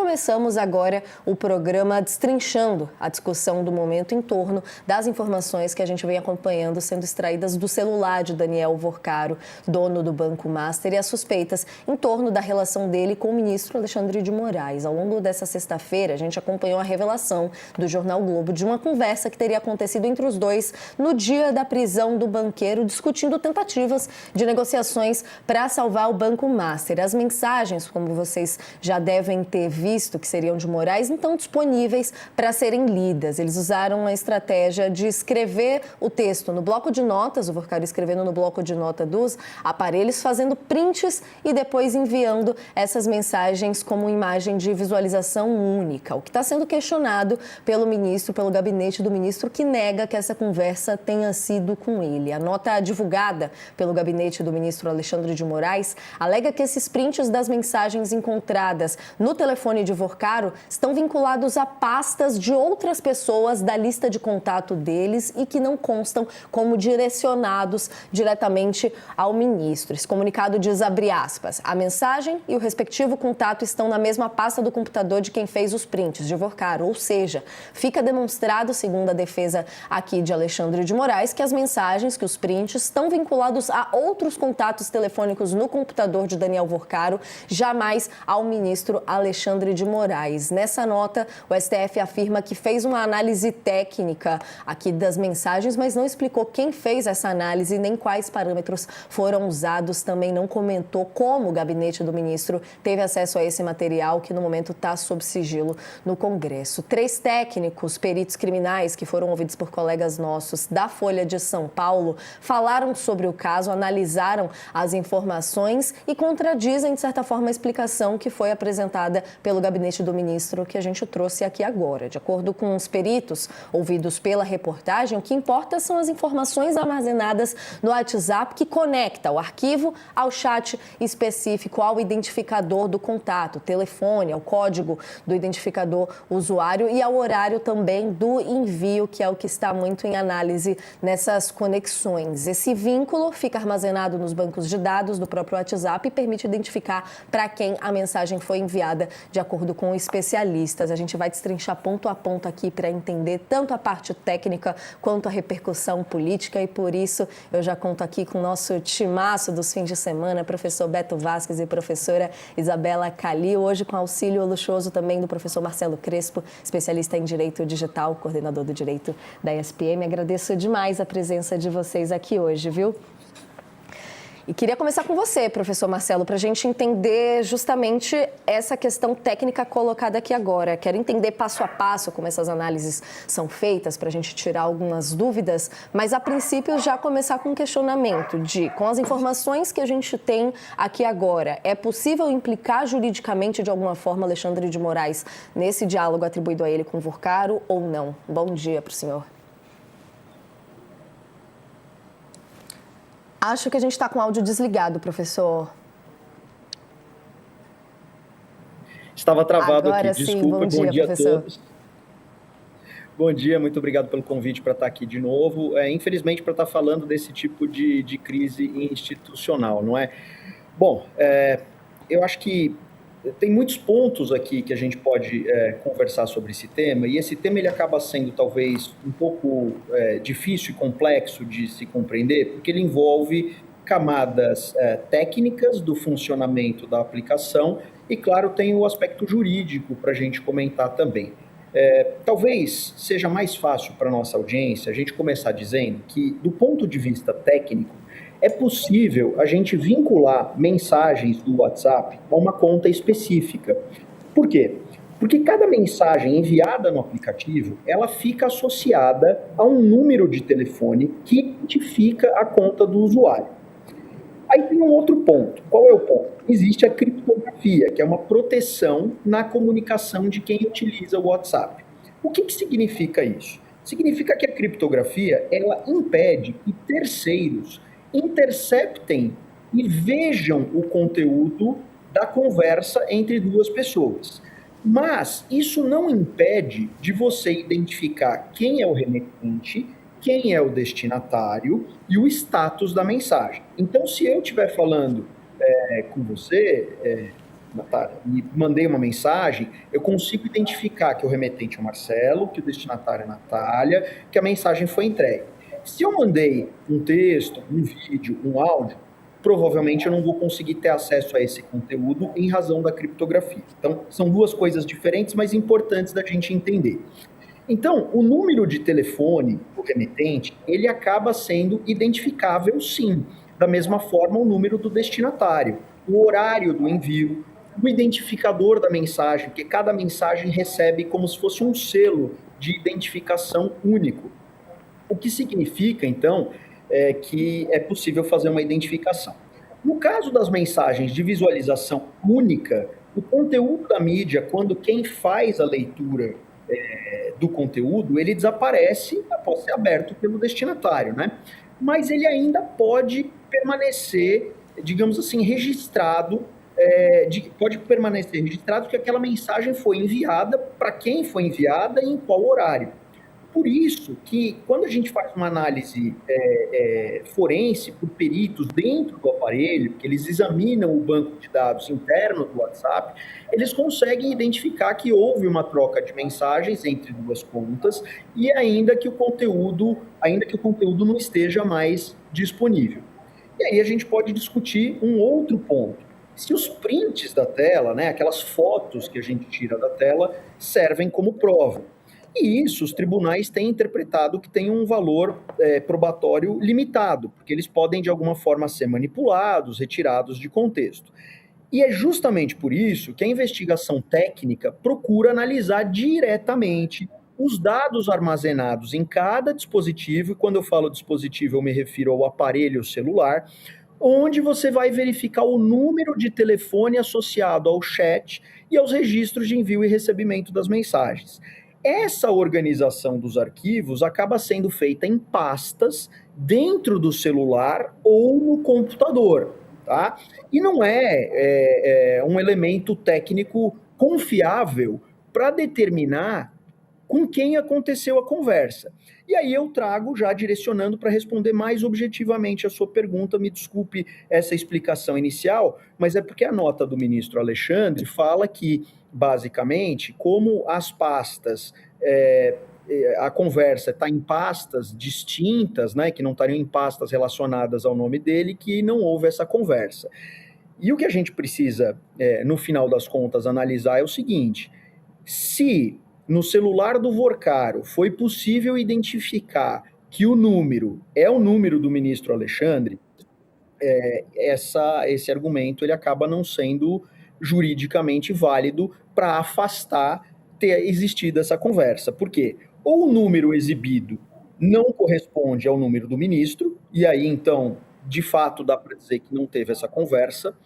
começamos agora o programa destrinchando a discussão do momento em torno das informações que a gente vem acompanhando sendo extraídas do celular de Daniel Vorcaro, dono do Banco Master, e as suspeitas em torno da relação dele com o ministro Alexandre de Moraes. Ao longo dessa sexta-feira, a gente acompanhou a revelação do Jornal Globo de uma conversa que teria acontecido entre os dois no dia da prisão do banqueiro, discutindo tentativas de negociações para salvar o Banco Master. As mensagens, como vocês já devem ter visto, que seriam de Moraes, não estão disponíveis para serem lidas. Eles usaram a estratégia de escrever o texto no bloco de notas, o Vorcaro escrevendo no bloco de nota dos aparelhos, fazendo prints e depois enviando essas mensagens como imagem de visualização única. O que está sendo questionado pelo ministro, pelo gabinete do ministro, que nega que essa conversa tenha sido com ele. A nota divulgada pelo gabinete do ministro Alexandre de Moraes alega que esses prints das mensagens encontradas no telefone de Vorcaro estão vinculados a pastas de outras pessoas da lista de contato deles e que não constam como direcionados diretamente ao ministro. Esse comunicado diz, abre aspas, a mensagem e o respectivo contato estão na mesma pasta do computador de quem fez os prints, de Vorcaro, ou seja, fica demonstrado, segundo a defesa aqui de Alexandre de Moraes, que as mensagens, que os prints estão vinculados a outros contatos telefônicos no computador de Daniel Vorcaro, jamais ao ministro Alexandre de Moraes. Nessa nota, o STF afirma que fez uma análise técnica aqui das mensagens, mas não explicou quem fez essa análise nem quais parâmetros foram usados. Também não comentou como o gabinete do ministro teve acesso a esse material, que no momento está sob sigilo no Congresso. 3 técnicos, peritos criminais, que foram ouvidos por colegas nossos da Folha de São Paulo, falaram sobre o caso, analisaram as informações e contradizem, de certa forma, a explicação que foi apresentada pelo gabinete do ministro, que a gente trouxe aqui agora. De acordo com os peritos ouvidos pela reportagem, o que importa são as informações armazenadas no WhatsApp que conecta o arquivo ao chat específico, ao identificador do contato, telefone, ao código do identificador usuário e ao horário também do envio, que é o que está muito em análise nessas conexões. Esse vínculo fica armazenado nos bancos de dados do próprio WhatsApp e permite identificar para quem a mensagem foi enviada, de acordo com especialistas. A gente vai destrinchar ponto a ponto aqui para entender tanto a parte técnica quanto a repercussão política, e por isso eu já conto aqui com o nosso timaço dos fins de semana, professor Beto Vasques e professora Isabela Calil, hoje com auxílio luxuoso também do professor Marcelo Crespo, especialista em Direito Digital, coordenador do Direito da ESPM. Agradeço demais a presença de vocês aqui hoje, viu? E queria começar com você, professor Marcelo, para a gente entender justamente essa questão técnica colocada aqui agora. Quero entender passo a passo como essas análises são feitas, para a gente tirar algumas dúvidas, mas a princípio já começar com um questionamento de, com as informações que a gente tem aqui agora, é possível implicar juridicamente de alguma forma Alexandre de Moraes nesse diálogo atribuído a ele com Vorcaro ou não? Bom dia para o senhor. Acho que a gente está com o áudio desligado, professor. Estava travado agora aqui, sim, desculpa, bom dia, a todos. Bom dia, muito obrigado pelo convite para estar aqui de novo. Infelizmente, para estar falando desse tipo de crise institucional, não é? Bom, eu acho que tem muitos pontos aqui que a gente pode conversar sobre esse tema, e esse tema ele acaba sendo talvez um pouco difícil e complexo de se compreender, porque ele envolve camadas técnicas do funcionamento da aplicação e, claro, tem o aspecto jurídico para a gente comentar também. Talvez seja mais fácil para a nossa audiência a gente começar dizendo que, do ponto de vista técnico, é possível a gente vincular mensagens do WhatsApp a uma conta específica. Por quê? Porque cada mensagem enviada no aplicativo, ela fica associada a um número de telefone que identifica a conta do usuário. Aí tem um outro ponto. Qual é o ponto? Existe a criptografia, que é uma proteção na comunicação de quem utiliza o WhatsApp. O que significa isso? Significa que a criptografia, ela impede que terceiros interceptem e vejam o conteúdo da conversa entre duas pessoas. Mas isso não impede de você identificar quem é o remetente, quem é o destinatário e o status da mensagem. Então, se eu estiver falando com você, Natália, e mandei uma mensagem, eu consigo identificar que o remetente é o Marcelo, que o destinatário é a Natália, que a mensagem foi entregue. Se eu mandei um texto, um vídeo, um áudio, provavelmente eu não vou conseguir ter acesso a esse conteúdo em razão da criptografia. Então, são duas coisas diferentes, mas importantes da gente entender. Então, o número de telefone do remetente, ele acaba sendo identificável sim, da mesma forma o número do destinatário, o horário do envio, o identificador da mensagem, porque cada mensagem recebe como se fosse um selo de identificação único. O que significa, então, é que é possível fazer uma identificação. No caso das mensagens de visualização única, o conteúdo da mídia, quando quem faz a leitura do conteúdo, ele desaparece após ser aberto pelo destinatário, né? Mas ele ainda pode permanecer, digamos assim, registrado, pode permanecer registrado que aquela mensagem foi enviada, para quem foi enviada e em qual horário. Por isso que, quando a gente faz uma análise forense por peritos dentro do aparelho, que eles examinam o banco de dados interno do WhatsApp, eles conseguem identificar que houve uma troca de mensagens entre duas contas e ainda que o conteúdo não esteja mais disponível. E aí a gente pode discutir um outro ponto. Se os prints da tela, né, aquelas fotos que a gente tira da tela, servem como prova. E isso os tribunais têm interpretado que tem um valor probatório limitado, porque eles podem de alguma forma ser manipulados, retirados de contexto. E é justamente por isso que a investigação técnica procura analisar diretamente os dados armazenados em cada dispositivo, e quando eu falo dispositivo eu me refiro ao aparelho celular, onde você vai verificar o número de telefone associado ao chat e aos registros de envio e recebimento das mensagens. Essa organização dos arquivos acaba sendo feita em pastas dentro do celular ou no computador, tá? E não é um elemento técnico confiável para determinar com quem aconteceu a conversa. E aí eu trago já direcionando para responder mais objetivamente a sua pergunta, me desculpe essa explicação inicial, mas é porque a nota do ministro Alexandre fala que, basicamente, como as pastas, a conversa está em pastas distintas, né, que não estariam em pastas relacionadas ao nome dele, que não houve essa conversa. E o que a gente precisa, no final das contas, analisar é o seguinte: se no celular do Vorcaro foi possível identificar que o número é o número do ministro Alexandre, esse argumento ele acaba não sendo juridicamente válido para afastar ter existido essa conversa. Por quê? Ou o número exibido não corresponde ao número do ministro, e aí então, de fato, dá para dizer que não teve essa conversa,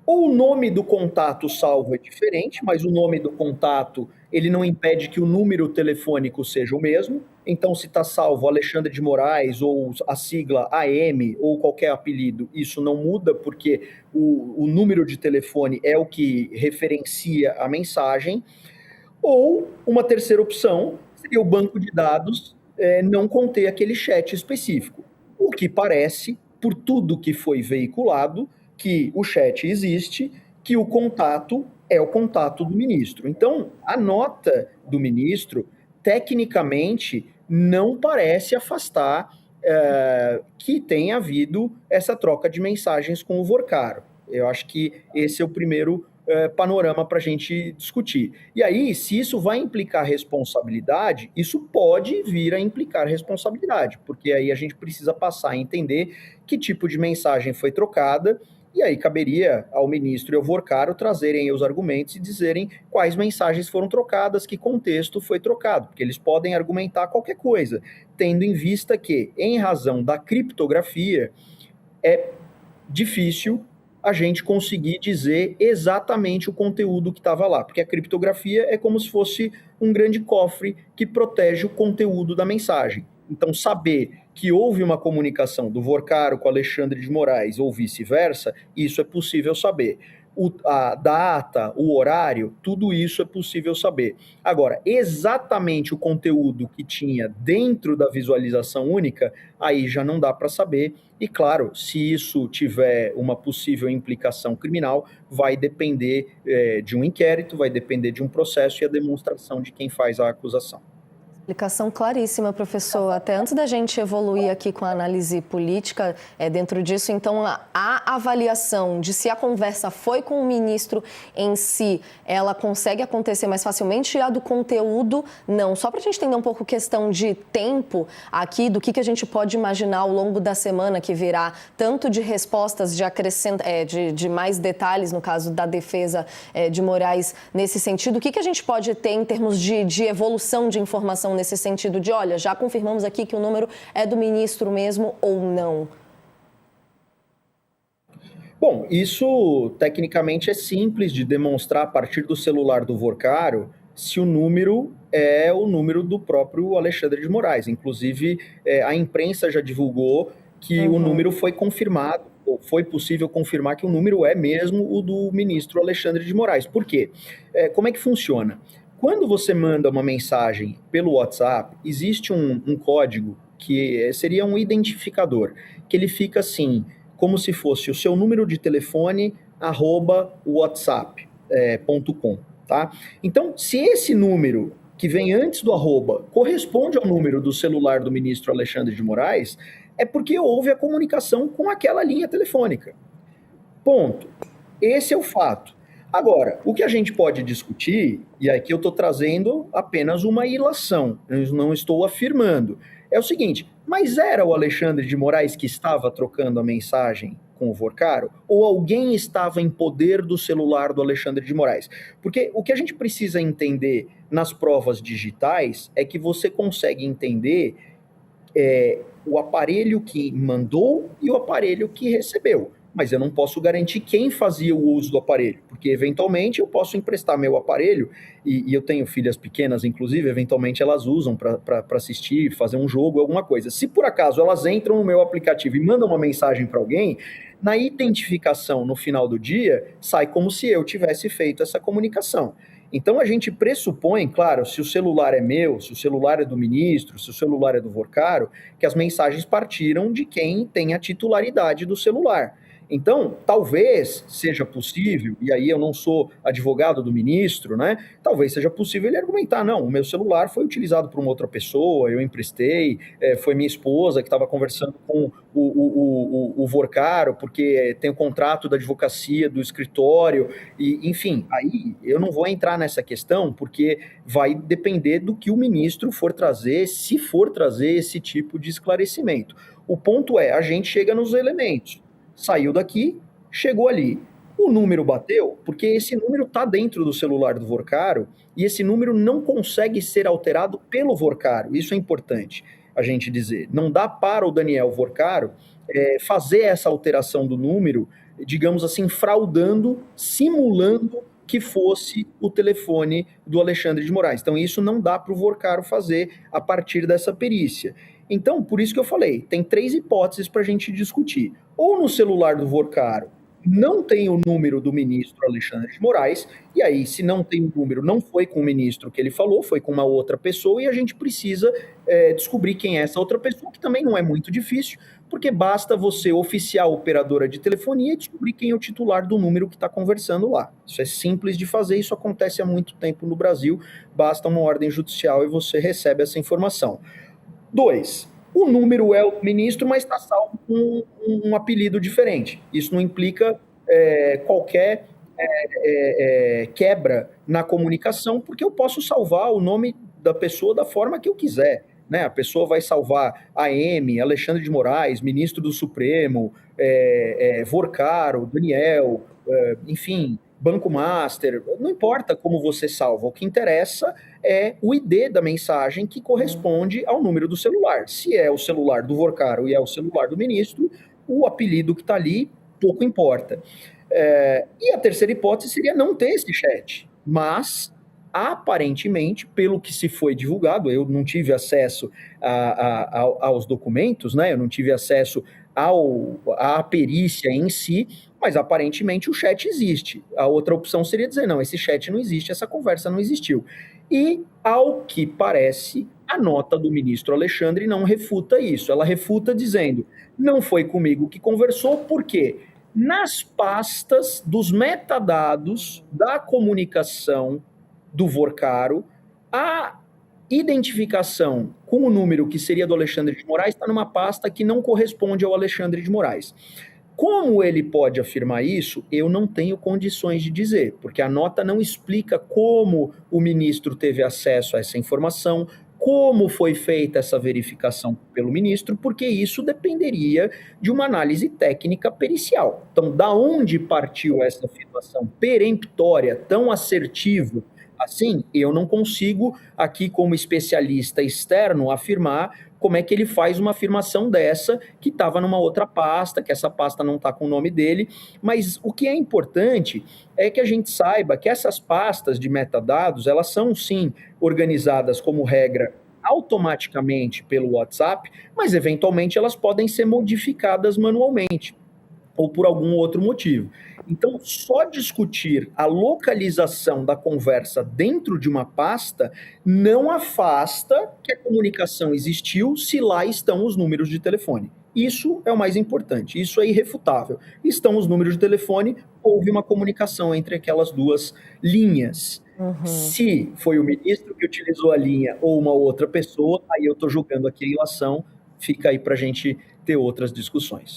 ou o nome do contato salvo é diferente, mas o nome do contato ele não impede que o número telefônico seja o mesmo. Então, se está salvo Alexandre de Moraes ou a sigla AM ou qualquer apelido, isso não muda, porque o número de telefone é o que referencia a mensagem. Ou uma terceira opção seria o banco de dados não conter aquele chat específico. O que parece, por tudo que foi veiculado, que o chat existe, que o contato é o contato do ministro. Então, a nota do ministro, tecnicamente, não parece afastar que tenha havido essa troca de mensagens com o Vorcaro. Eu acho que esse é o primeiro panorama para a gente discutir. E aí, se isso vai implicar responsabilidade, isso pode vir a implicar responsabilidade, porque aí a gente precisa passar a entender que tipo de mensagem foi trocada, e aí caberia ao ministro e ao Vorcaro trazerem os argumentos e dizerem quais mensagens foram trocadas, que contexto foi trocado, porque eles podem argumentar qualquer coisa, tendo em vista que, em razão da criptografia, é difícil a gente conseguir dizer exatamente o conteúdo que estava lá, porque a criptografia é como se fosse um grande cofre que protege o conteúdo da mensagem. Então, saber que houve uma comunicação do Vorcaro com Alexandre de Moraes ou vice-versa, isso é possível saber. a data, o horário, tudo isso é possível saber. Agora, exatamente o conteúdo que tinha dentro da visualização única, aí já não dá para saber. E claro, se isso tiver uma possível implicação criminal, vai depender de um inquérito, vai depender de um processo e a demonstração de quem faz a acusação. Explicação claríssima, professor. Até antes da gente evoluir aqui com a análise política, dentro disso, então, a avaliação de se a conversa foi com o ministro em si, ela consegue acontecer mais facilmente, e a do conteúdo, não. Só para a gente entender um pouco questão de tempo aqui, do que a gente pode imaginar ao longo da semana que virá, tanto de respostas, de mais detalhes, no caso da defesa de Moraes, nesse sentido, o que a gente pode ter em termos de evolução de informação nesse sentido de, olha, já confirmamos aqui que o número é do ministro mesmo ou não? Bom, isso tecnicamente é simples de demonstrar a partir do celular do Vorcaro se o número é o número do próprio Alexandre de Moraes. Inclusive, a imprensa já divulgou que o número foi confirmado, ou foi possível confirmar que o número é mesmo o do ministro Alexandre de Moraes. Por quê? Como é que funciona? Quando você manda uma mensagem pelo WhatsApp, existe um código que seria um identificador, que ele fica assim, como se fosse o seu número de telefone, @whatsapp.com, tá? Então, se esse número que vem antes do arroba corresponde ao número do celular do ministro Alexandre de Moraes, é porque houve a comunicação com aquela linha telefônica. Ponto. Esse é o fato. Agora, o que a gente pode discutir, e aqui eu estou trazendo apenas uma ilação, eu não estou afirmando, é o seguinte, mas era o Alexandre de Moraes que estava trocando a mensagem com o Vorcaro? Ou alguém estava em poder do celular do Alexandre de Moraes? Porque o que a gente precisa entender nas provas digitais é que você consegue entender o aparelho que mandou e o aparelho que recebeu. Mas eu não posso garantir quem fazia o uso do aparelho, porque eventualmente eu posso emprestar meu aparelho, e eu tenho filhas pequenas, inclusive, eventualmente elas usam para assistir, fazer um jogo, alguma coisa. Se por acaso elas entram no meu aplicativo e mandam uma mensagem para alguém, na identificação no final do dia, sai como se eu tivesse feito essa comunicação. Então a gente pressupõe, claro, se o celular é meu, se o celular é do ministro, se o celular é do Vorcaro, que as mensagens partiram de quem tem a titularidade do celular. Então, talvez seja possível, e aí eu não sou advogado do ministro, né? Talvez seja possível ele argumentar, não, o meu celular foi utilizado por uma outra pessoa, eu emprestei, foi minha esposa que estava conversando com o Vorcaro, porque tem o contrato da advocacia, do escritório, e enfim, aí eu não vou entrar nessa questão, porque vai depender do que o ministro for trazer, se for trazer esse tipo de esclarecimento. O ponto é, a gente chega nos elementos. Saiu daqui, chegou ali. O número bateu, porque esse número está dentro do celular do Vorcaro e esse número não consegue ser alterado pelo Vorcaro. Isso é importante a gente dizer. Não dá para o Daniel Vorcaro fazer essa alteração do número, digamos assim, fraudando, simulando que fosse o telefone do Alexandre de Moraes. Então, isso não dá para o Vorcaro fazer a partir dessa perícia. Então, por isso que eu falei, tem 3 hipóteses para a gente discutir. Ou no celular do Vorcaro não tem o número do ministro Alexandre de Moraes, e aí, se não tem o número, não foi com o ministro que ele falou, foi com uma outra pessoa, e a gente precisa descobrir quem é essa outra pessoa, que também não é muito difícil, porque basta você oficiar a operadora de telefonia e descobrir quem é o titular do número que está conversando lá. Isso é simples de fazer, isso acontece há muito tempo no Brasil, basta uma ordem judicial e você recebe essa informação. 2, o número é o ministro, mas está salvo com um apelido diferente. Isso não implica qualquer quebra na comunicação, porque eu posso salvar o nome da pessoa da forma que eu quiser. Né? A pessoa vai salvar AM, Alexandre de Moraes, ministro do Supremo, Vorcaro, Daniel, enfim, Banco Master, não importa como você salva, o que interessa é o ID da mensagem que corresponde ao número do celular. Se é o celular do Vorcaro e é o celular do ministro, o apelido que está ali pouco importa. E a terceira hipótese seria não ter esse chat, mas aparentemente, pelo que se foi divulgado, eu não tive acesso aos documentos, né? Eu não tive acesso à perícia em si, mas aparentemente o chat existe. A outra opção seria dizer, não, esse chat não existe, essa conversa não existiu. E, ao que parece, a nota do ministro Alexandre não refuta isso. Ela refuta dizendo, não foi comigo que conversou, por quê? Nas pastas dos metadados da comunicação do Vorcaro, a identificação com o número que seria do Alexandre de Moraes está numa pasta que não corresponde ao Alexandre de Moraes. Como ele pode afirmar isso, eu não tenho condições de dizer, porque a nota não explica como o ministro teve acesso a essa informação, como foi feita essa verificação pelo ministro, porque isso dependeria de uma análise técnica pericial. Então, da onde partiu essa afirmação peremptória, tão assertiva assim, eu não consigo, aqui como especialista externo, afirmar como é que ele faz uma afirmação dessa, que estava numa outra pasta, que essa pasta não está com o nome dele, mas o que é importante é que a gente saiba que essas pastas de metadados, elas são sim organizadas como regra automaticamente pelo WhatsApp, mas eventualmente elas podem ser modificadas manualmente ou por algum outro motivo. Então, só discutir a localização da conversa dentro de uma pasta não afasta que a comunicação existiu se lá estão os números de telefone. Isso é o mais importante, isso é irrefutável. Estão os números de telefone, houve uma comunicação entre aquelas duas linhas. Se foi o ministro que utilizou a linha ou uma outra pessoa, aí eu estou julgando aqui a ilação, fica aí para a gente ter outras discussões.